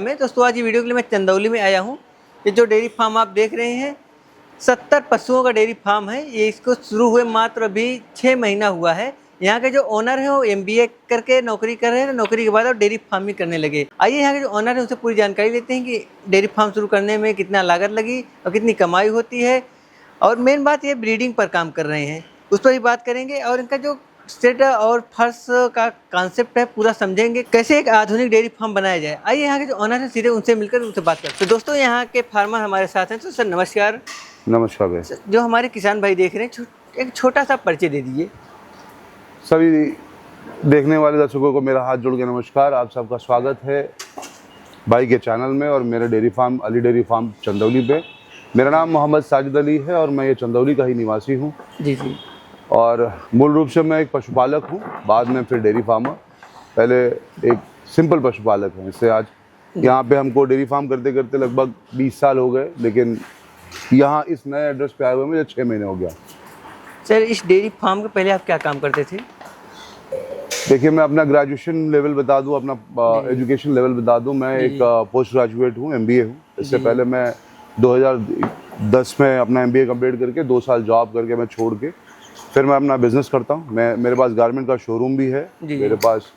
मैं दोस्तों आज ये वीडियो के लिए मैं चंदौली में आया हूँ। ये जो डेयरी फार्म आप देख रहे हैं 70 पशुओं का डेयरी फार्म है। ये इसको शुरू हुए मात्र अभी 6 महीना हुआ है। यहाँ के जो ओनर हैं वो MBA करके नौकरी कर रहे हैं। नौकरी के बाद अब डेयरी फार्मिंग करने लगे। आइए यहाँ के जो ओनर हैं उनसे पूरी जानकारी लेते हैं कि डेयरी फार्म शुरू करने में कितना लागत लगी और कितनी कमाई होती है, और मेन बात ये ब्रीडिंग पर काम कर रहे हैं उस पर ही बात करेंगे, और इनका जो सेट और फर्श का कॉन्सेप्ट है पूरा समझेंगे, कैसे एक आधुनिक डेयरी फार्म बनाया जाए। आइए यहाँ के जो ओनर हैं सीधे उनसे मिलकर उनसे बात करते हैं। तो दोस्तों यहाँ के फार्मर हमारे साथ हैं। तो सर नमस्कार। नमस्कार भाई। जो हमारे किसान भाई देख रहे हैं एक छोटा सा परिचय दे दीजिए। सभी देखने वाले दर्शकों को मेरा हाथ जोड़ के नमस्कार। आप सबका स्वागत है भाई के चैनल में और मेरे dairy farm Ali dairy farm Chandauli पे। मेरा नाम मोहम्मद साजिद अली है और मैं ये चंदौली का ही निवासी हूँ। जी जी। और मूल रूप से मैं एक पशुपालक हूँ, बाद में फिर डेयरी फार्मर। पहले एक सिंपल पशुपालक हूँ, इससे आज यहाँ पे हमको डेयरी फार्म करते करते लगभग 20 साल हो गए, लेकिन यहाँ इस नए एड्रेस पे आए हुए मुझे 6 महीने हो गया। सर इस डेयरी फार्म के पहले आप क्या काम करते थे? देखिए, मैं अपना ग्रेजुएशन लेवल बता दूं, अपना एजुकेशन लेवल बता दूं। मैं एक पोस्ट ग्रेजुएट हूं, MBA हूं। इससे पहले मैं 2010 में अपना MBA कंप्लीट करके 2 साल जॉब करके मैं छोड़ के फिर मैं अपना बिजनेस करता हूं। मेरे पास गारमेंट का शोरूम भी है मेरे पास,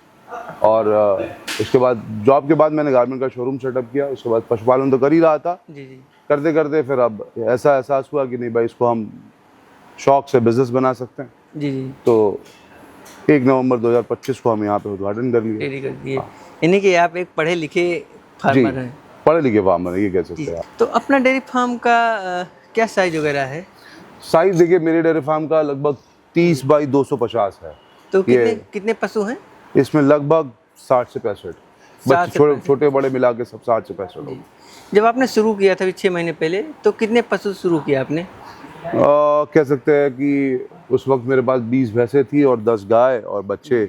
और उसके बाद जॉब के बाद मैंने गारमेंट का शोरूम सेटअप किया। उसके बाद पशुपालन तो कर ही रहा था। करते करते फिर अब ऐसा एहसास हुआ कि नहीं भाई, इसको हम शौक से बिजनेस बना सकते हैं। तो 1 नवंबर 2025 को हम यहाँ पे उद्घाटन कर लिए। यानी कि आप एक पढ़े लिखे फार्मर हैं। पढ़े लिखे फार्मर ये कह सकते हैं। तो अपना डेयरी फार्म का क्या साइज वगैरह है? साइज देखिए, मेरे डेयरी फार्म का लगभग 30 बाई 250 है। तो कितने पशु हैं इसमें? लगभग 60 से 65 बच्चे, छोटे बड़े मिला के सब 60 से 65 लोग। जब आपने शुरू किया था 6 महीने पहले, तो कितने पशु शुरू किया आपने? कह सकते हैं कि उस वक्त मेरे पास 20 भैंसें थी और 10 गाय और बच्चे।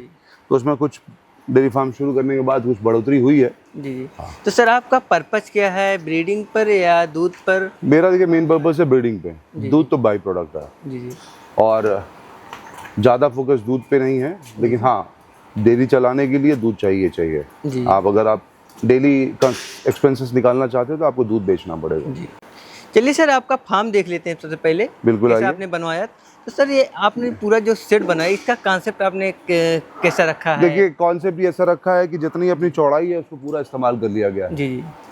तो उसमें कुछ डेयरी फार्म शुरू करने के बाद कुछ बढ़ोतरी हुई है। जी। तो सर आपका पर्पज क्या है, ब्रीडिंग पर या दूध पर? मेरा देखिए मेन पर्पज है ब्रीडिंग पे। दूध तो बाई प्रोडक्ट है और ज़्यादा फोकस दूध पे नहीं है, लेकिन हाँ डेयरी चलाने के लिए दूध चाहिए। अगर आप डेली एक्सपेंसेस निकालना चाहते हो तो आपको दूध बेचना पड़ेगा। चलिए सर आपका फार्म देख लेते हैं सबसे पहले। बिल्कुल। आपने बनवाया तो सर ये आपने पूरा जो सेट बनाया, इसका कॉन्सेप्ट आपने कैसा रखा है? देखिए कॉन्सेप्ट ये ऐसा रखा है कि जितनी अपनी चौड़ाई है उसको पूरा इस्तेमाल कर लिया गया है।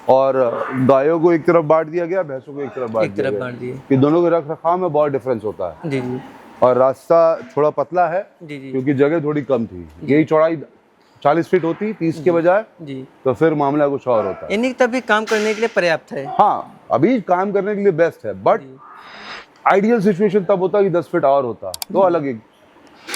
और गायों को एक तरफ बांट दिया गया, भैंसों को एक तरफ बांट दिया कि दोनों के रख रखाव में बहुत डिफरेंस होता है। और रास्ता थोड़ा पतला है क्योंकि जगह थोड़ी कम थी। यही चौड़ाई 40 फीट होती 30 के बजाय, तो फिर मामला कुछ और होता है। यानी तभी काम करने के लिए पर्याप्त है। हाँ, अभी काम करने के लिए बेस्ट है, बट आइडियल सिचुएशन तब होता कि 10 फीट और होता तो अलग एक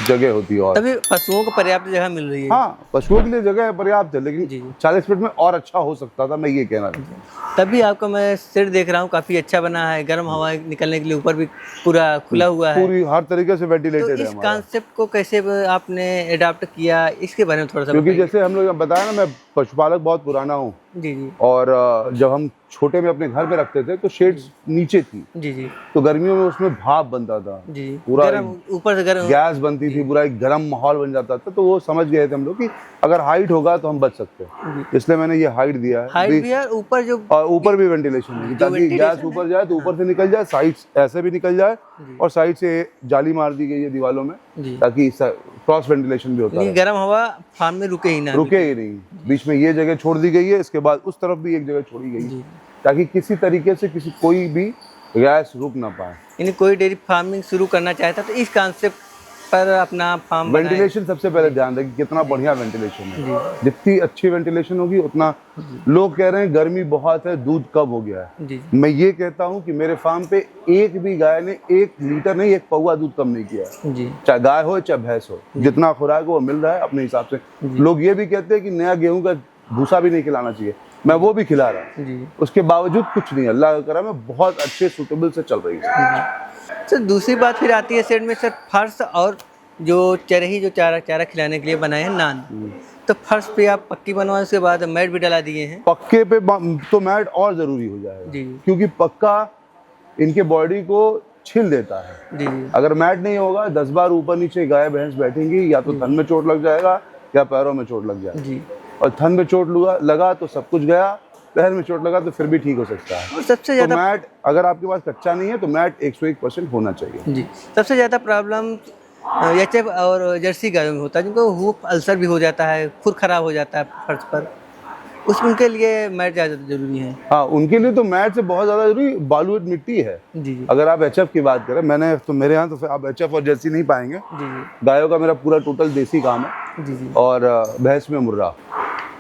जगह होती। और तभी पशुओं को पर्याप्त जगह मिल रही है। हाँ, पशुओं के लिए जगह पर्याप्त है, लेकिन 40 फीट में और अच्छा हो सकता था, मैं ये कहना चाहता हूँ। तभी आपका मैं सेट देख रहा हूँ, काफी अच्छा बना है। गर्म हवा निकलने के लिए ऊपर भी पूरा खुला हुआ है, पूरी हर तरीके से वेंटिलेटेड है। इस कॉन्सेप्ट को कैसे आपने अडॉप्ट किया, इसके बारे में थोड़ा सा? क्योंकि जैसे हम लोग बताया ना, मैं पशुपालक बहुत पुराना हूँ। और जब हम छोटे में अपने घर में रखते थे तो शेड्स नीचे थी। तो गर्मियों में उसमें भाप बनता था, पूरा ऊपर से गैस बनती थी, पूरा एक गर्म माहौल बन जाता था। तो वो समझ गए थे हम लोग कि अगर हाइट होगा तो हम बच सकते हैं, इसलिए मैंने ये हाइट दिया है। ऊपर जो ऊपर भी वेंटिलेशन है ताकि गैस ऊपर जाए तो ऊपर से निकल जाए, साइड ऐसे भी निकल जाए, और साइड से जाली मार दी गई है दीवारों में ताकि क्रॉस वेंटिलेशन भी होता है। गर्म हवा फार्म में रुके ही नहीं। बीच में ये जगह छोड़ दी गई है, इसके बाद उस तरफ भी एक जगह छोड़ी गई है ताकि किसी तरीके से कोई भी गैस रुक ना पाए। यानी कोई डेयरी फार्मिंग शुरू करना चाहता तो इस कॉन्सेप्ट पर अपना फार्म वेंटिलेशन सबसे पहले ध्यान रखें, कितना बढ़िया वेंटिलेशन है। जितनी अच्छी वेंटिलेशन होगी उतना, लोग कह रहे हैं गर्मी बहुत है, दूध कम हो गया है। मैं ये कहता हूँ कि मेरे फार्म पे एक भी गाय ने 1 लीटर नहीं, 1 पौवा दूध कम नहीं किया है। चाहे गाय हो चाहे भैंस हो, जितना खुराक वो मिल रहा है अपने हिसाब से। लोग ये भी कहते हैं कि नया गेहूं का भूसा भी नहीं खिलाना चाहिए, मैं वो भी खिला रहा। उसके बावजूद कुछ नहीं, अल्लाह का करम है, बहुत अच्छे सूटेबल से चल रही है। सर दूसरी बात फिर आती है सेट में सर फर्श और जो चरही जो चारा खिलाने के लिए बनाए हैं नान, तो फर्श पे आप पक्की बनवाए, उसके बाद मैट भी डला दिए हैं। पक्के पे तो मैट और जरूरी हो जाएगा क्योंकि पक्का इनके बॉडी को छिल देता है। अगर मैट नहीं होगा 10 बार ऊपर नीचे गाय भैंस बैठेंगी, या तो थन में चोट लग जाएगा या पैरों में चोट लग जाएगी। और थन में चोट लगा तो सब कुछ गया, पैर में चोट लगा तो फिर भी ठीक हो सकता है। और सबसे तो ज़्यादा मैट अगर आपके पास कच्चा नहीं है तो मैट 101% होना चाहिए। जी, सबसे ज़्यादा प्रॉब्लम एचएफ और जर्सी गायों में होता है, जिनको हूफ अल्सर भी हो जाता है, खुर खराब हो जाता है फर्श पर, उनके लिए मैट ज़्यादा ज़रूरी है। हाँ, उनके लिए तो मैट से बहुत ज़्यादा जरूरी बालूअट मिट्टी है। जी जी अगर आप एचएफ की बात करें, मैंने तो मेरे यहाँ तो फिर आप एचएफ और जर्सी नहीं पाएंगे। जी जी गायों का मेरा पूरा टोटल देसी काम है जी जी। और भैंस में मुर्रा।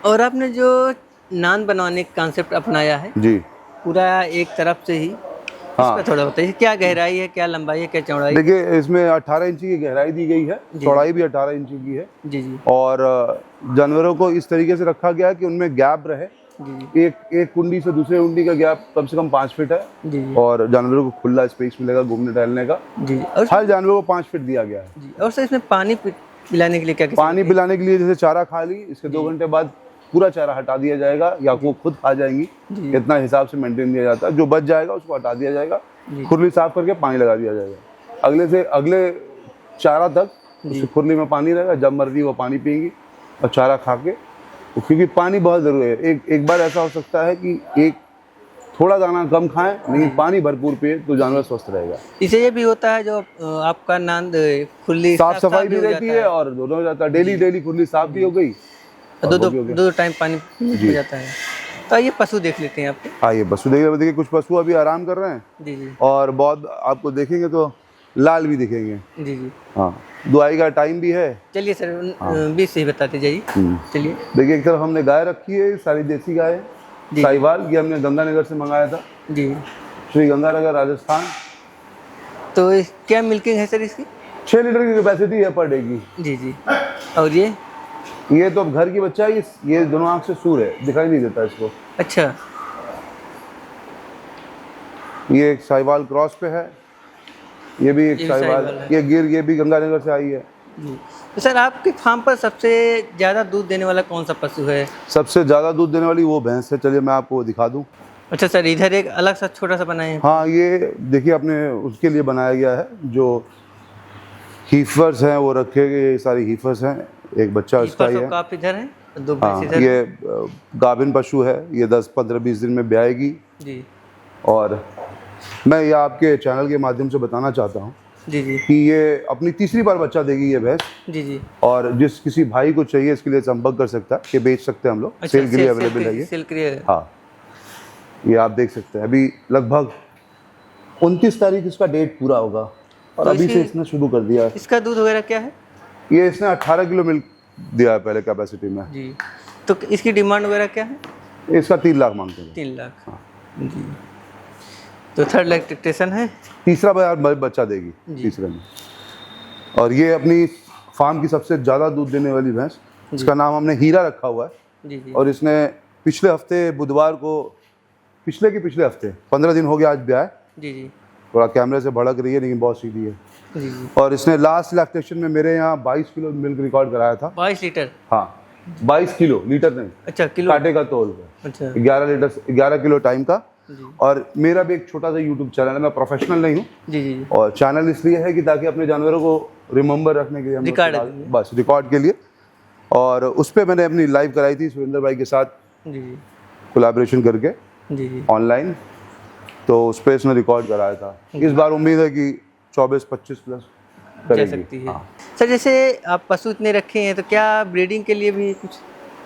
और आपने जो नान बनवाने का कॉन्सेप्ट अपनाया है जी पूरा एक तरफ से ही, हाँ। इस पर थोड़ा बताइए, क्या गहराई है, क्या लंबाई है, क्या चौड़ाई? देखिए, इसमें 18 इंची की गहराई दी गई है, चौड़ाई भी 18 इंची की है। जी जी और जानवरों को इस तरीके से रखा गया है कि उनमें गैप रहे। जी एक कुंडी से दूसरे कुंडी का गैप कम से कम 5 फीट है जी जी और जानवरों को खुला स्पेस मिलेगा घूमने टहलने का। जी। और हर जानवर को 5 फीट दिया गया है। जी, और सर इसमें पानी पिलाने के लिए क्या पानी पिलाने के लिए जैसे चारा खा ली, इसके 2 घंटे बाद पूरा चारा हटा दिया जाएगा या वो खुद खा जाएंगी। जी। इतना हिसाब से मेंटेन किया जाता है। जो बच जाएगा उसको हटा दिया जाएगा, खुरली साफ करके पानी लगा दिया जाएगा। अगले चारा तक उसकी खुरली में पानी रहेगा, जब मर्जी वो पानी पिएगी और चारा खा के, क्योंकि पानी बहुत जरूरी है। एक बार ऐसा हो सकता है कि एक थोड़ा दाना कम खाएं लेकिन पानी भरपूर पिए तो जानवर स्वस्थ रहेगा। इसे ये भी होता है जो आपका नांद खुली साफ सफाई भी हो रहती जाता है और दोनों हो जाता है। डेली खुरली साफ भी हो गई, दो टाइम पानी हो जाता है। तो ये पशु देख लेते हैं आपको। आइए पशु देखिए, कुछ पशु अभी आराम कर रहे हैं जी जी और बहुत आपको देखेंगे तो लाल भी दिखेंगे। जी जी। हाँ, दुआई का टाइम भी है। चलिए सर, 20 से ही बताते जाइए। चलिए। देखिए, एक तरफ हमने गाय रखी है, सारी देसी गाय है, साहिवाल। ये हमने गंगानगर से मंगाया था, जी, श्री गंगानगर राजस्थान। तो क्या मिल्किंग है सर इसकी? 6 लीटर की कैपेसिटी है पर डे की। जी जी। और ये तो अब घर की बच्चा है, ये दोनों आंख से सूर है, दिखाई नहीं देता इसको। अच्छा। ये एक साहिवाल क्रॉस पे है, ये भी एक साहिवाल, ये भी गंगानगर से आई है। जी। तो सर आपके फार्म पर सबसे ज़्यादा दूध देने वाला कौन सा पशु है? सबसे ज़्यादा दूध देने वाली वो भैंस है। चलिए मैं आपको दिखा दूं। अच्छा सर, इधर एक अलग सा छोटा सा बनाए हैं। हाँ, ये देखिए अपने उसके लिए बनाया गया है। जो हीफर्स हैं वो रखे गए, ये सारी हीफर्स हैं। एक बच्चा इसका ही है। आप इधर हैं, 2 हाँ, भैंस इधर। ये गाभिन पशु है, ये 10, 15, 20 दिन में ब्याएगी। जी। और मैं ये आपके चैनल के माध्यम से बताना चाहता हूँ जी जी कि ये अपनी तीसरी बार बच्चा देगी ये भैंस। जी जी। और जिस किसी भाई को चाहिए इसके लिए संपर्क कर सकता है, ये बेच सकते हैं हम लोग। अच्छा, सेल के लिए अवेलेबल है ये। सेल के लिए। हाँ, ये आप देख सकते हैं। अभी लगभग 29 तारीख इसका डेट पूरा होगा और तो अभी से इसने शुरू कर दिया है। इसका दूध वगैरह क्या है? ये इसने 18 किलो मिल्क दिया है पहले कैपेसिटी में। जी। तो इसकी डिमांड वगैरह क्या है? इसका 3 लाख मांगते हैं। 3 लाख। हाँ जी। तो 3rd लैक्टेशन है, तीसरा बार बच्चा देगी तीसरे में। और ये अपनी फार्म की सबसे ज़्यादा दूध देने वाली भैंस, इसका नाम हमने हीरा रखा हुआ है। जी जी। और इसने पिछले हफ्ते बुधवार को, पिछले हफ्ते 15 दिन हो गया आज ब्याह। जी जी। थोड़ा कैमरे से भड़क रही है लेकिन बहुत सीधी है। जी जी। और इसने लास्ट लैक्टेशन में मेरे यहाँ 22 किलो मिल्क रिकॉर्ड कराया था। 22 लीटर? हाँ, 22 किलो, लीटर नहीं। अच्छा, किलो। कांटे का तोल का। अच्छा। 11 किलो टाइम का। जी। और मेरा भी एक छोटा सा यूट्यूब चैनल है, मैं प्रोफेशनल नहीं हूँ। जी जी। और चैनल इसलिए है कि ताकि अपने जानवरों को रिमेंबर रखने के लिए बस रिकॉर्ड के लिए। और उस पर मैंने अपनी लाइव कराई थी सुरेंद्र भाई के साथ। जी जी। कोलैबोरेशन करके। जी जी। ऑनलाइन, तो उस पर इसने रिकॉर्ड कराया था। इस बार उम्मीद है कि 24-25 प्लस जा सकती है। हाँ। सर जैसे आप पशु इतने रखे हैं तो क्या ब्रीडिंग के लिए भी कुछ?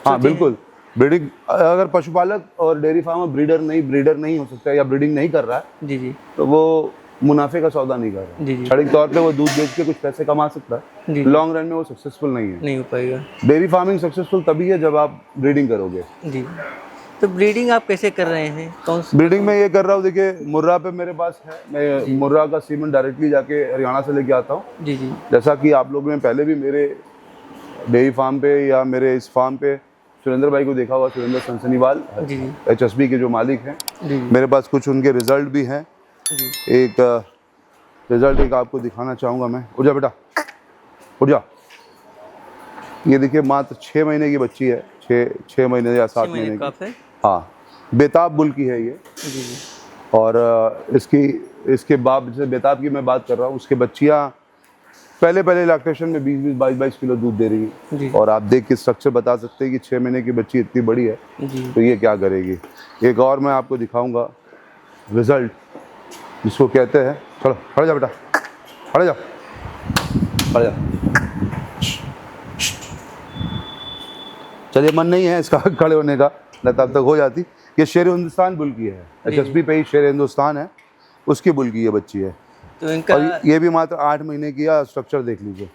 हाँ बिल्कुल, ब्रीडिंग। अगर पशुपालक और डेयरी फार्मर ब्रीडर नहीं हो सकता या ब्रीडिंग नहीं कर रहा है जी जी, तो वो मुनाफे का सौदा नहीं कर रहा है। क्षणिक तौर पे वो दूध बेच के कुछ पैसे कमा सकता है, लॉन्ग रन में वो सक्सेसफुल नहीं हो पाएगा। डेयरी फार्मिंग सक्सेसफुल तभी है जब आप ब्रीडिंग करोगे जी। तो ब्रीडिंग आप कैसे कर रहे हैं? कौन सी ब्रीडिंग में ये कर रहा हूँ? देखिए, मुर्रा पे मेरे पास है, मैं मुर्रा का सीमेंट डायरेक्टली जाके हरियाणा से लेके आता हूँ जी जी। जैसा कि आप लोगों ने पहले भी मेरे डेयरी फार्म पे या मेरे इस फार्म पे सुरेंद्र भाई को देखा हुआ, सुरेंद्र सनसनीवाल HSB के जो मालिक हैं, मेरे पास कुछ उनके रिजल्ट भी हैं। एक रिजल्ट एक आपको दिखाना चाहूँगा मैं। उठ जा बेटा, उठ जा। ये देखिए, मात्र 6 महीने की बच्ची है, 6 महीने या 7 महीने की। हाँ, बेताब बुल की है ये जी। और इसके बाप, जैसे बेताब की मैं बात कर रहा हूँ, उसके बच्चियाँ पहले पहले लैक्टेशन में 20-20 22-22 किलो दूध दे रही जी। है, और आप देख के स्ट्रक्चर बता सकते हैं कि 6 महीने की बच्ची इतनी बड़ी है जी तो ये क्या करेगी। एक और मैं आपको दिखाऊंगा रिजल्ट, जिसको कहते हैं, चलो खड़े जा बेटा, खड़े जा, खड़े जा। चलिए मन नहीं है इसका खड़े होने का, न तब तक हो जाती। ये शेर हिंदुस्तान बुल की है, HSP पे ही शेर हिंदुस्तान है, उसकी बुल की ये बच्ची है। तो इनका और ये भी मात्र 8 महीने की है। स्ट्रक्चर देख लीजिए।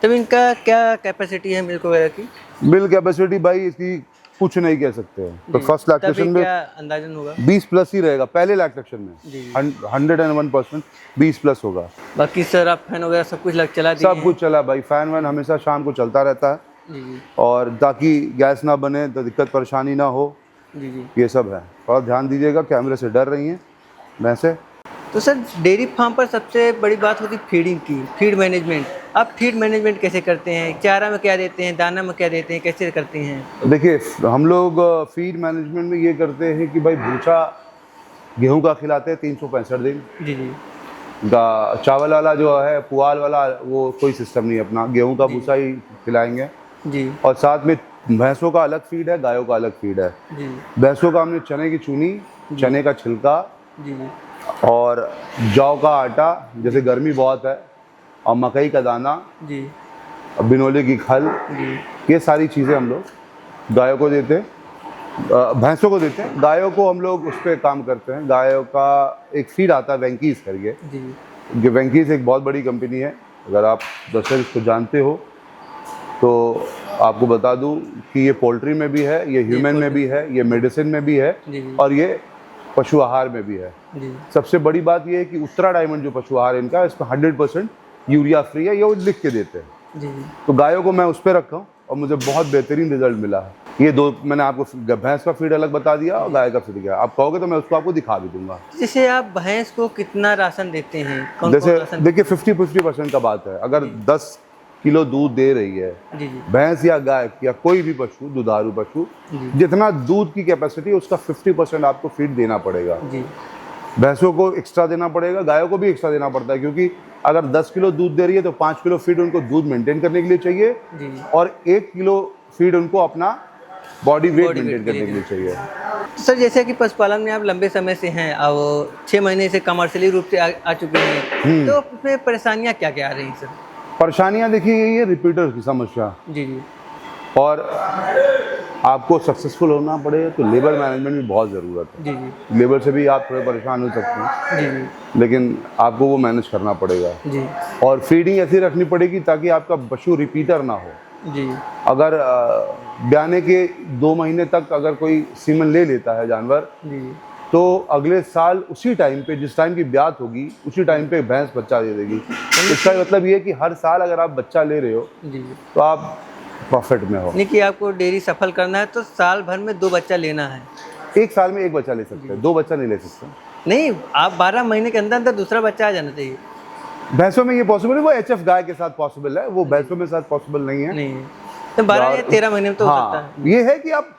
तब इनका क्या कैपेसिटी है मिल्क वगैरह की? मिल्क कैपेसिटी भाई इसकी कुछ नहीं कह सकते हैं। तो फर्स्ट लैक्टेशन में क्या अंदाजन होगा? 20 प्लस ही रहेगा पहले लैक्टेशन में। जी। 101% 20 प्लस होगा। बाकी सर आप फैन वगैरह सब कुछ चला दिए सब कुछ चला भाई, फैन वैन हमेशा शाम को चलता रहता है, जी और ताकि गैस ना बने, तो दिक्कत परेशानी ना हो, जी जी। ये सब है। थोड़ा ध्यान दीजिएगा, कैमरे से डर रही हैं भैंसे। तो सर डेयरी फार्म पर सबसे बड़ी बात होती है फीडिंग की, फीड मैनेजमेंट। आप फीड मैनेजमेंट कैसे करते हैं? चारा में क्या देते हैं, दाना में क्या देते हैं, कैसे करते हैं? देखिए हम लोग फीड मैनेजमेंट में ये करते हैं कि भाई भूसा गेहूं का खिलाते हैं 365 दिन। जी जी चावल वाला जो है, पुआल वाला, वो कोई सिस्टम नहीं है अपना, गेहूं का भूसा ही खिलाएंगे। जी और साथ में भैंसों का अलग फीड है, गायों का अलग फीड है। जी भैंसों का हमने चने की चूनी, चने का छिलका जी जी और जौ का आटा, जैसे गर्मी बहुत है, और मकई का दाना, जी बिनोले की खल, जी ये सारी चीज़ें हम लोग गायों को देते हैं, भैंसों को देते हैं। गायों को हम लोग उस पर काम करते हैं। गायों का एक फीड आता है वेंकीज करके, जी वेंकीज एक बहुत बड़ी कंपनी है। अगर आप दरअसल इसको जानते हो तो आपको बता दूं कि ये पोल्ट्री में भी है, ये ह्यूमन में भी है, ये मेडिसिन में भी है, जी जी और ये पशु आहार में भी है। जी सबसे बड़ी बात ये है कि उत्तरा डायमंड जो पशु आहार है इनका, इसमें 100% यूरिया फ्री है, ये वो लिख के देते हैं। जी जी। तो गायों को मैं उस पर रखा हूँ और मुझे बहुत बेहतरीन रिजल्ट मिला है। ये दो मैंने आपको भैंस का फीड अलग बता दिया और गाय का फीड दिया। आप कहोगे तो मैं उसको आपको दिखा भी दूंगा। जैसे आप भैंस को कितना राशन देते हैं? कौन जैसे कौन राशन? देखिए 50-50% का बात है। अगर 10 किलो दूध दे रही है जी जी भैंस या गाय या कोई भी पशु, दुधारू पशु, जी। जितना दूध की कैपेसिटी है उसका 50% आपको फीड देना पड़ेगा। जी भैंसों को एक्स्ट्रा देना पड़ेगा, गायों को भी एक्स्ट्रा देना पड़ता है, क्योंकि अगर 10 किलो दूध दे रही है तो 5 किलो फीड उनको दूध मेंटेन करने के लिए चाहिए, जी और 1 किलो फीड उनको अपना body weight Body maintain weight करने के के लिए चाहिए। तो सर जैसे कि पशुपालन में आप लंबे समय से हैं और 6 महीने से कमर्शियली रूप से आ चुके हैं, तो उसमें परेशानियां क्या क्या आ रही हैं सर? परेशानियां देखिए यही है, रिपीटर की समस्या, जी जी और आपको सक्सेसफुल होना पड़े तो लेबर मैनेजमेंट भी बहुत ज़रूरत है। जी जी लेबर से भी आप थोड़े परेशान हो सकते हैं, जी जी लेकिन आपको वो मैनेज करना पड़ेगा। जी और फीडिंग ऐसी रखनी पड़ेगी ताकि आपका पशु रिपीटर ना हो। जी अगर ब्याने के 2 महीने तक अगर कोई सीमन ले लेता है जानवर, जी तो अगले साल उसी टाइम पे, जिस टाइम की ब्यात होगी, उसी टाइम पे भैंस बच्चा दे देगी। इसका मतलब ये है कि हर साल अगर आप बच्चा ले रहे हो जी तो आप प्रॉफिट में हो। नहीं कि आपको डेयरी सफल करना है तो साल भर में 2 बच्चा लेना है। एक साल में 1 बच्चा ले सकते हैं, 2 बच्चा नहीं ले सकते। नहीं, आप 12 महीने के अंदर अंदर दूसरा बच्चा आ जाना चाहिए। भैंसों में ये पॉसिबल है, वो HF गाय के साथ पॉसिबल है, वो भैंसों में साथ पॉसिबल नहीं है। नहीं तो 12 या 13 महीने में तो हो सकता हाँ, है। ये है कि आप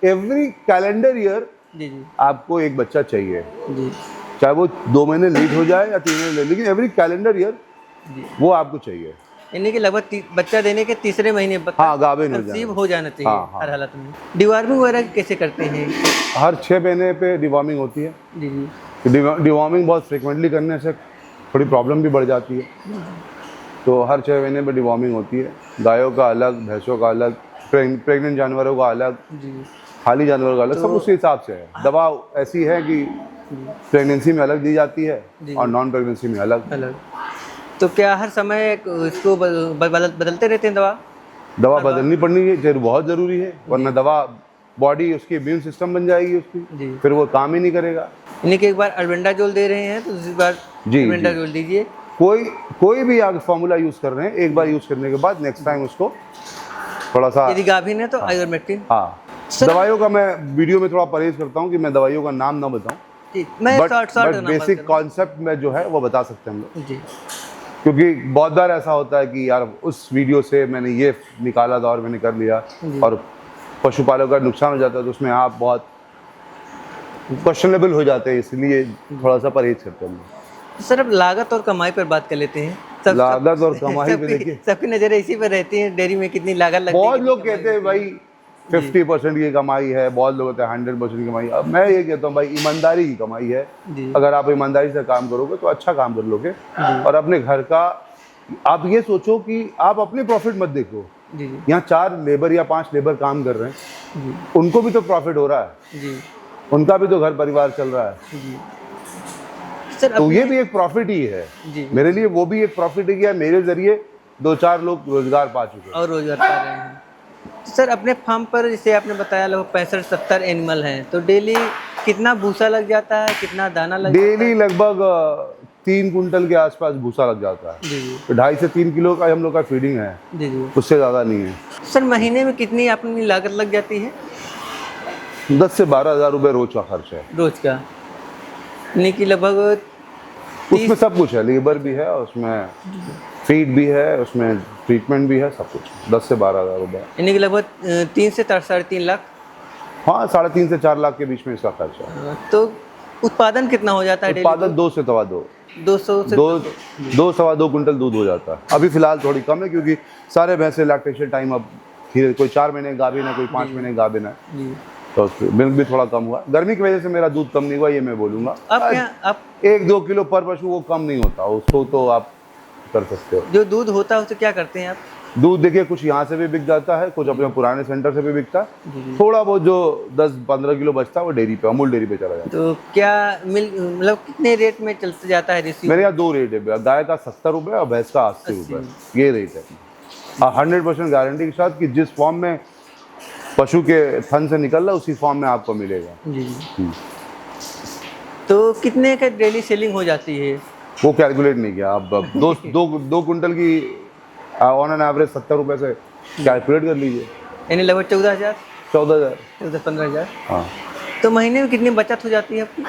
एवरी कैलेंडर ईयर जी जी आपको एक बच्चा चाहिए, जी चाहे वो 2 महीने लेट हो जाए या 3 महीने, लेकिन एवरी कैलेंडर ईयर जी। वो आपको चाहिए। यानी कि लगभग बच्चा देने के तीसरे महीने हाँ, गाभिन हो कंसीव जाए। हो जाना चाहिए। हाँ, हाँ। हर हालत में डिवॉर्मिंग वगैरह कैसे करते हैं? हर 6 महीने पे डिवॉर्मिंग होती है। जी जी डिवॉर्मिंग बहुत फ्रिक्वेंटली करने से थोड़ी प्रॉब्लम भी बढ़ जाती है, तो हर 6 महीने पे डिवॉर्मिंग होती है। गायों का अलग, भैंसों का अलग, प्रेग्नेंट जानवरों का अलग, जी खाली जानवरों का अलग, सब उसी हिसाब से है। दवा ऐसी है कि प्रेगनेंसी में अलग दी जाती है और नॉन प्रेगनेंसी में अलग। अलग। तो क्या हर समय इसको बदलते रहते हैं दवा? दवा बदलनी पड़नी है, बहुत ज़रूरी है, वरना दवा बॉडी उसकी इम्यून सिस्टम बन जाएगी उसकी, जी। फिर वो काम ही नहीं करेगा। यानी कि एक बार अल्बेंडाजोल दे रहे हैं तो दूसरी बार जी, अल्बेंडाजोल दीजिए। कोई भी आप फार्मूला यूज़ कर रहे हैं, एक बार यूज़ करने के बाद नेक्स्ट टाइम उसको थोड़ा सा, यदि गाभिन है तो आयुर्मेक्टिन। हाँ, दवाइयों का मैं वीडियो में थोड़ा परहेज करता हूँ कि मैं दवाइयों का नाम ना बताऊँ, जी मैं बट शॉर्ट बेसिक कॉन्सेप्ट में जो है वो बता सकते हैं हम लोग। जी क्योंकि बहुत बार ऐसा होता है कि यार उस वीडियो से मैंने ये निकाला था और मैंने कर लिया, और पशुपालकों का नुकसान हो जाता है, तो उसमें आप बहुत क्वेश्चनेबल हो जाते हैं, इसलिए थोड़ा सा परहेज करते हैं हम। सर अब लागत और कमाई पर बात कर लेते हैं। लागत और कमाई पे देखिए सबकी नजरें इसी पर रहती है, डेयरी में कितनी लागत लगती है। बहुत लोग कहते हैं भाई 50% की कमाई है, बहुत लोग कहते हैं 100% की कमाई। अब मैं ये कहता हूँ भाई ईमानदारी की कमाई है। जी। अगर आप ईमानदारी से काम करोगे तो अच्छा काम कर लोगे। और अपने घर का आप ये सोचो कि आप अपने प्रॉफिट मत देखो। जी जी यहाँ 4 लेबर या 5 लेबर काम कर रहे हैं, जी उनको भी तो प्रॉफिट हो रहा है, जी उनका भी तो घर परिवार चल रहा है। जी। सर तो ये अपने- भी एक प्रॉफिट ही है जी मेरे लिए, वो भी एक प्रॉफिट ही है। मेरे जरिए 2-4 लोग रोजगार पा चुके हैं। और रोजगार पा रहे हैं। सर अपने फार्म पर जैसे आपने बताया लगभग 65-70 एनिमल हैं, तो डेली कितना भूसा लग जाता है, कितना दाना लग जाता डेली लगभग 3 कुंटल के आसपास भूसा लग जाता है। है? जी जी तो 2.5 से 3 किलो का हम लोग का फीडिंग है, जी जी। उससे ज़्यादा नहीं है। सर महीने में कितनी अपनी लागत लग जाती है 10 से 12 हज़ार रुपये रोज का खर्च है। रोज का? यानी कि लगभग उसमें सब कुछ है, लेबर भी है, उसमें फीड भी है, उसमें ट्रीटमेंट भी है, सब कुछ 10 से 12 हज़ार रुपये। यानी कि लगभग 3 से 3.5 लाख। हाँ, 3.5 से 4 लाख के बीच में इसका खर्च है। तो उत्पादन कितना हो जाता है डेली? उत्पादन 2 से 2.25 200 से 2 सवा 2 कुंटल दूध हो जाता है। अभी फिलहाल थोड़ी कम है क्योंकि सारे भैंसे लैक्टेशन टाइम अब धीरे, कोई 4 महीने गाभिन है, कोई 5 महीने गाभिन है, जी। तो मिल्क भी थोड़ा कम हुआ। गर्मी की वजह से मेरा दूध कम नहीं हुआ, ये मैं बोलूँगा। आप क्या आप 1-2 किलो पर पशु वो कम नहीं होता, उसको तो आप कर सकते हो। जो दूध होता है उसे क्या करते हैं आप? दूध देखिए कुछ यहाँ से भी बिक जाता है, कुछ अपने पुराने सेंटर से भी बिकता है। जी जी। थोड़ा बहुत जो 10-15 किलो बचता है वो डेयरी पे, अमूल डेयरी पे चला जाता तो क्या मतलब कितने रेट में चलते जाता है है। रिसीव? मेरे यहाँ 2 रेट है, गाय का 70 रुपये और भैंस का 80 रुपये, ये रेट है। 100% गारंटी के साथ कि जिस फॉर्म में पशु के थन से निकल रहा है उसी फॉर्म में आपको मिलेगा। जी जी। तो कितने का डेली सेलिंग हो जाती है? वो कैलकुलेट नहीं किया। आप 2 कुंटल की ऑन एन एवरेज 70 रुपये से कैलकुलेट कर लीजिए, यानी लगभग 14,000 14,000। 14-15,000। हाँ, तो महीने में कितनी बचत हो जाती है आपकी?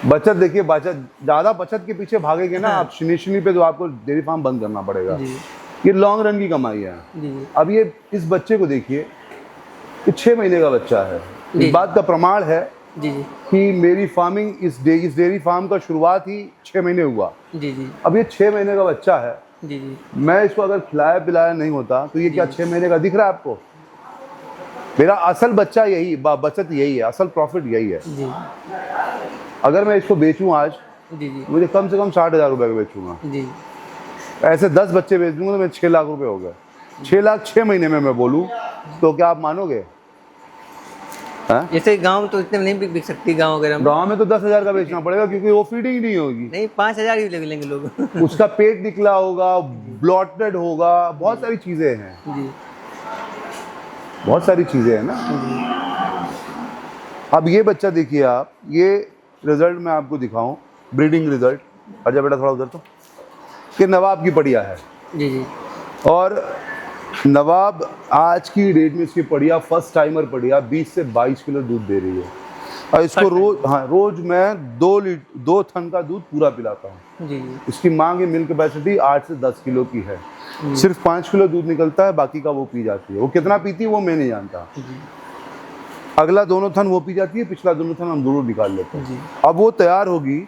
बचत देखिए, बचत ज़्यादा बचत के पीछे भागेंगे ना आप शनि पे, तो आपको डेयरी फार्म बंद करना पड़ेगा। जी ये लॉन्ग रन की कमाई है। जी जी अब ये इस बच्चे को देखिए, ये 6 महीने का बच्चा है। जी। इस बात का प्रमाण है जी जी कि मेरी फार्मिंग इस डेयरी फार्म का शुरुआत ही 6 महीने हुआ। जी जी अब ये 6 महीने का बच्चा है, जी जी मैं इसको अगर खिलाया पिलाया नहीं होता तो ये क्या 6 महीने का दिख रहा है आपको? मेरा असल बच्चा यही, बचत यही है, असल प्रॉफिट यही है। जी अगर मैं इसको बेचूं आज, जी जी मुझे कम से कम 60,000 रुपये का बेचूंगा। जी। ऐसे 10 बच्चे बेच दूंगा तो मैं 6 लाख रुपए हो गए। 6 लाख 6 महीने में मैं बोलूँ तो क्या आप मानोगे? जैसे गांव में तो इतने में नहीं बिक सकती, गांव वगैरह में गाँव में तो 10,000 का बेचना पड़ेगा क्योंकि वो फीडिंग ही नहीं होगी। नहीं 5,000 ही ले लेंगे लोग। उसका पेट निकला होगा, ब्लॉटेड होगा, बहुत सारी चीजें हैं, जी बहुत सारी चीजें हैं ना। अब ये बच्चा देखिए आप, ये रिजल्ट मैं आपको दिखाऊं, ब्रीडिंग रिजल्ट। अच्छा बेटा थोड़ा उधर तो, कि नवाब की पड़िया है। जी जी और नवाब आज की डेट में इसकी पड़िया फर्स्ट टाइमर पड़िया 20 से 22 किलो दूध दे रही है। और इसको रोज, हाँ रोज मैं 2 थन का दूध पूरा पिलाता हूँ। जी जी इसकी माँ की मिल्क कैपेसिटी 8 से 10 किलो की है। सिर्फ 5 किलो दूध निकलता है, बाकी का वो पी जाती है। वो कितना पीती है वो मैं नहीं जानता। अगला दोनों थन वो पी जाती है, पिछला दोनों थन हम जरूर निकाल लेते हैं। जी अब वो तैयार होगी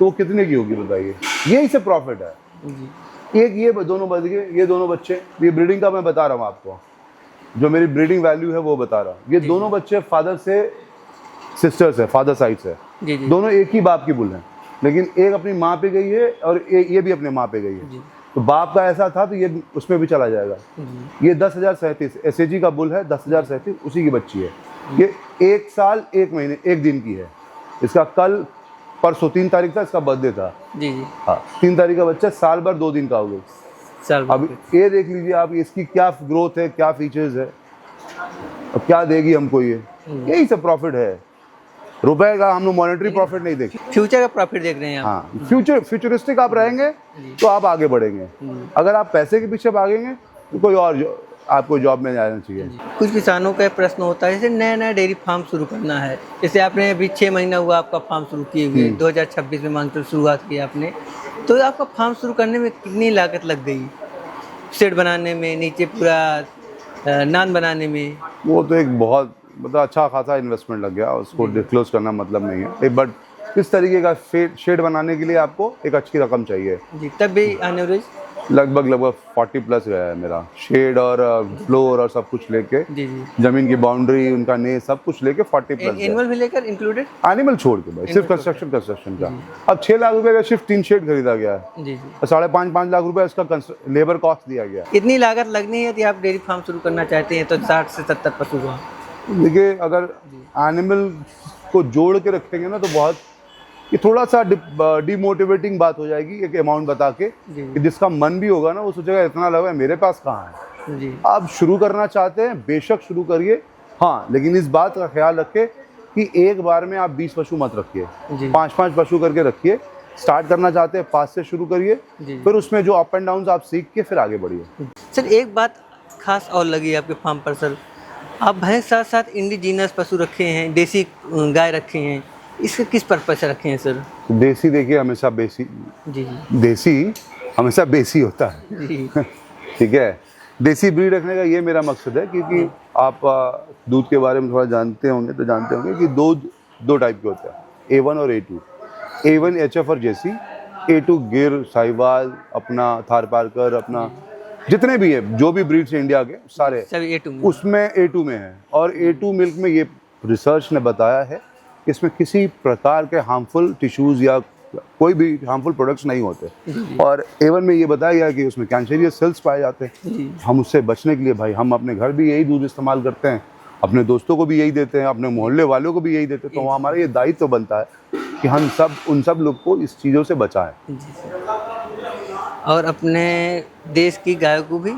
तो वो कितने की होगी बताइए? यही से प्रॉफिट है। जी एक ये दोनों बच गए, ये दोनों बच्चे, ये ब्रीडिंग का मैं बता रहा हूँ आपको, जो मेरी ब्रीडिंग वैल्यू है वो बता रहा हूँ। ये दोनों बच्चे फादर से सिस्टर्स है, फादर साइड से, जी जी दोनों एक ही बाप की बुल हैं, लेकिन एक अपनी माँ पे गई है और ये भी अपने माँ पे गई है। जी तो बाप का ऐसा था तो ये उसमें भी चला जाएगा। जी ये 10,037 SAG का बुल है, 10,037 उसी की बच्ची है। ये 1 साल 1 महीने 1 दिन की है। इसका कल परसों 3 तारीख था, इसका बर्थडे था। जी जी। हाँ 3 तारीख का बच्चा, साल भर 2 दिन का हो गया। साल भर अब ये देख लीजिए आप, इसकी क्या ग्रोथ है, क्या फीचर्स है, अब क्या देगी हमको ये। यही सब प्रॉफिट है। रुपए का हम लोग मॉनेटरी प्रॉफिट नहीं देखते। फ्यूचर का प्रॉफिट देख रहे हैं आप। हाँ, फ्यूचरिस्टिक आप रहेंगे तो आप आगे बढ़ेंगे। अगर आप पैसे के पीछे भागेंगे तो कोई और आपको जॉब में जाना चाहिए। कुछ किसानों का प्रश्न होता है, जैसे नया नया डेयरी फार्म शुरू करना है, जैसे आपने अभी 6 महीना हुआ आपका फार्म शुरू किए हुए, 2026 में मानकर शुरुआत की आपने, तो आपका फार्म शुरू करने में कितनी लागत लग गई? शेड बनाने में, नीचे पूरा नान बनाने में? वो तो एक बहुत मतलब अच्छा खासा इन्वेस्टमेंट लग गया, उसको डिस्क्लोज करना मतलब नहीं है। बट इस तरीके का शेड बनाने के लिए आपको एक अच्छी रकम चाहिए। जी, तब भी ऑन एवरेज लगभग 40 प्लस गया है मेरा, शेड और फ्लोर और सब कुछ लेके, जी जी। जमीन की बाउंड्री, उनका ने सब कुछ लेके 40 प्लस एनुअल भी लेकर इंक्लूडेड? एनिमल छोड़ के भाई, सिर्फ कंस्ट्रक्शन का। अब 6 लाख रुपए का सिर्फ 3 शेड खरीदा गया है, जी जी। और 5.5 लाख रुपए इसका लेबर कॉस्ट दिया गया है। इतनी लागत लगनी है यदि आप डेयरी फार्म शुरू करना चाहते हैं तो 60 से 70 पशु को? देखिए, अगर एनिमल को जोड़ के रखेंगे ना तो बहुत, ये थोड़ा सा डिमोटिवेटिंग बात हो जाएगी एक अमाउंट बता के, कि जिसका मन भी होगा ना वो सोचेगा इतना लगा मेरे पास कहाँ है। जी। आप शुरू करना चाहते हैं बेशक शुरू करिए, हाँ, लेकिन इस बात का ख्याल रखें कि एक बार में आप 20 पशु मत रखिए, 5-5 पशु करके रखिए। स्टार्ट करना चाहते हैं 5 से शुरू करिए, फिर उसमें जो अप एंड डाउन आप सीख के फिर आगे बढ़िए। सर एक बात खास और लगी आपके फार्म पर सर, आप भैंस साथ साथ इंडिजीनस पशु रखे हैं, देसी गाय रखे हैं, इसके किस पर्पज से रखे हैं सर? देसी देखिए हमेशा बेसी, जी जी। देसी हमेशा बेसी होता है, जी। ठीक है। देसी ब्रीड रखने का ये मेरा मकसद है, क्योंकि आप दूध के बारे में थोड़ा जानते होंगे तो जानते होंगे कि दो टाइप के होते हैं, A1 और A2। A1 HF और जर्सी, A2 गिर, साहिवाल, अपना थारपारकर, अपना जितने भी है जो भी ब्रीड्स हैं इंडिया के सारे, सभी A2 में? उसमें A2 में है। और A2 मिल्क में ये रिसर्च ने बताया है कि इसमें किसी प्रकार के हार्मफुल टिश्यूज़ या कोई भी हार्मफुल प्रोडक्ट्स नहीं होते। और A1 में ये बताया गया कि उसमें कैंसरियस सेल्स पाए जाते हैं। हम उससे बचने के लिए भाई हम अपने घर भी यही दूध इस्तेमाल करते हैं, अपने दोस्तों को भी यही देते हैं, अपने मोहल्ले वालों को भी यही देते हैं। तो हमारा ये दायित्व तो बनता है कि हम सब उन सब लोग को इस चीज़ों से बचाएं। जी सर। और अपने देश की गायों को भी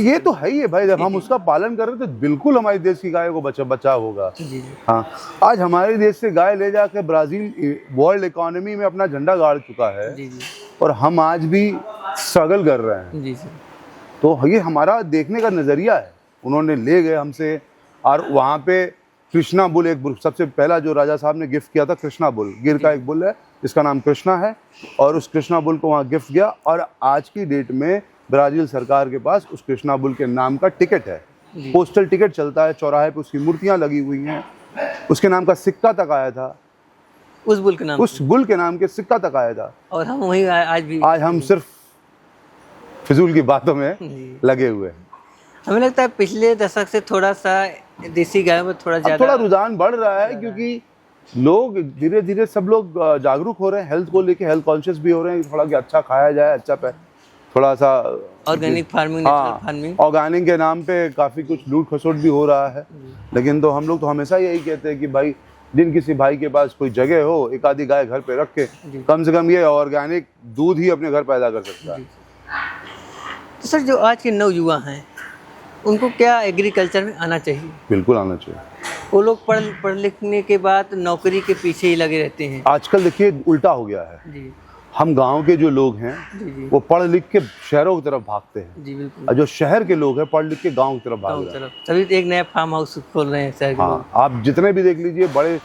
ये तो है ही है भाई, जब हम उसका पालन कर रहे हैं तो बिल्कुल हमारी देश की गायों को बचाव होगा। जी। हाँ, आज हमारे देश से गाय ले जाकर ब्राज़ील वर्ल्ड इकोनॉमी में अपना झंडा गाड़ चुका है। जी जी। और हम आज भी स्ट्रगल कर रहे हैं। जी सर। तो ये हमारा देखने का नज़रिया है। उन्होंने ले गए हमसे, और वहाँ पे कृष्णा बुल, एक सबसे पहला जो राजा साहब ने गिफ्ट किया था, कृष्णा बुल, गिर का एक बुल है जिसका नाम कृष्णा है, और उस कृष्णा बुल को वहाँ गिफ्ट गया। और आज की डेट में ब्राज़ील सरकार के पास उस कृष्णा बुल के नाम का टिकट है, पोस्टल टिकट चलता है, चौराहे पे उसकी मूर्तियाँ लगी हुई हैं, उसके नाम का सिक्का तक आया था, उस बुल के नाम, उस बुल के नाम के सिक्का तक आया था। और हम वही आज हम सिर्फ फिजूल की बातों में लगे हुए हैं। हमें लगता है पिछले दशक से थोड़ा सा देसी गायों में थोड़ा रुझान बढ़ रहा है, क्योंकि लोग धीरे धीरे सब लोग जागरूक हो रहे हैं, हेल्थ को लेके हेल्थ कॉन्शियस भी हो रहे हैं, थोड़ा कि अच्छा खाया जाए, अच्छा थोड़ा सा ऑर्गेनिक फार्मिंग, हाँ, फार्मिंग, ऑर्गेनिक के नाम पे काफ़ी कुछ लूट खसोट भी हो रहा है। लेकिन तो हम लोग तो हमेशा यही कहते हैं कि भाई जिन किसी भाई के पास कोई जगह हो, एक आधी गाय घर पे रख के कम से कम ये ऑर्गेनिक दूध ही अपने घर पैदा कर सकता है। तो सर जो आज के नवयुवा हैं उनको क्या एग्रीकल्चर में आना चाहिए? बिल्कुल आना चाहिए। वो लोग पढ़ लिखने के बाद नौकरी के पीछे ही लगे रहते हैं। आजकल देखिए उल्टा हो गया है जी। हम गांव के जो लोग हैं वो पढ़ लिख के शहरों की तरफ भागते हैं जी, बिल्कुल। और जो शहर के लोग हैं पढ़ लिख के गांव की तरफ भाग रहे हैं। तभी एक नया फार्म हाउस खोल रहे हैं शहर के लोग। आप जितने भी देख लीजिए, बड़े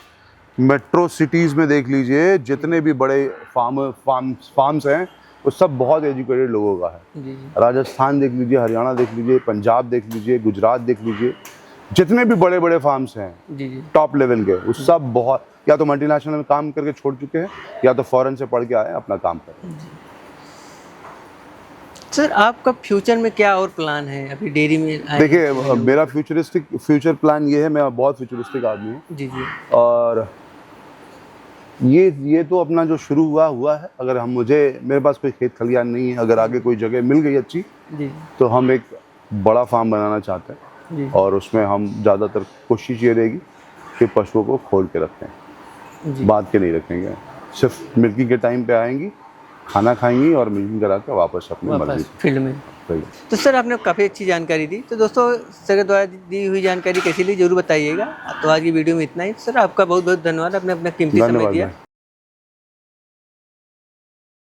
मेट्रो सिटीज़ में देख लीजिए, जितने भी बड़े फार्म्स हैं वो सब बहुत एजुकेटेड लोगों का है। राजस्थान देख लीजिए, हरियाणा देख लीजिए, पंजाब देख लीजिए, गुजरात देख लीजिए, जितने भी बड़े बड़े फार्म्स हैं टॉप लेवल के, वो सब बहुत या तो मल्टीनेशनल में काम करके छोड़ चुके हैं या तो फॉरेन से पढ़ के आए अपना काम कर रहे हैं। सर आपका फ्यूचर में क्या और प्लान है अभी डेयरी में? देखिए मेरा फ्यूचर प्लान ये है, मैं बहुत फ्यूचरिस्टिक आदमी हूँ जी। और ये तो अपना जो शुरू हुआ है, अगर मेरे पास कोई खेत खलियान नहीं है, अगर आगे कोई जगह मिल गई अच्छी जी, तो हम एक बड़ा फार्म बनाना चाहते हैं जी। और उसमें हम ज़्यादातर कोशिश ये रहेगी कि पशुओं को खोल के रखें, बांध के नहीं रखेंगे, सिर्फ मिल्किंग के टाइम पे आएंगी, खाना खाएंगी और मिल्किंग करा कर वापस अपने मर्जी फील्ड में। तो सर आपने काफ़ी अच्छी जानकारी दी। तो दोस्तों सर द्वारा दी हुई जानकारी कैसी लगी जरूर बताइएगा। तो आज की वीडियो में इतना ही। सर आपका बहुत बहुत धन्यवाद, आपने अपना कीमती समय दिया।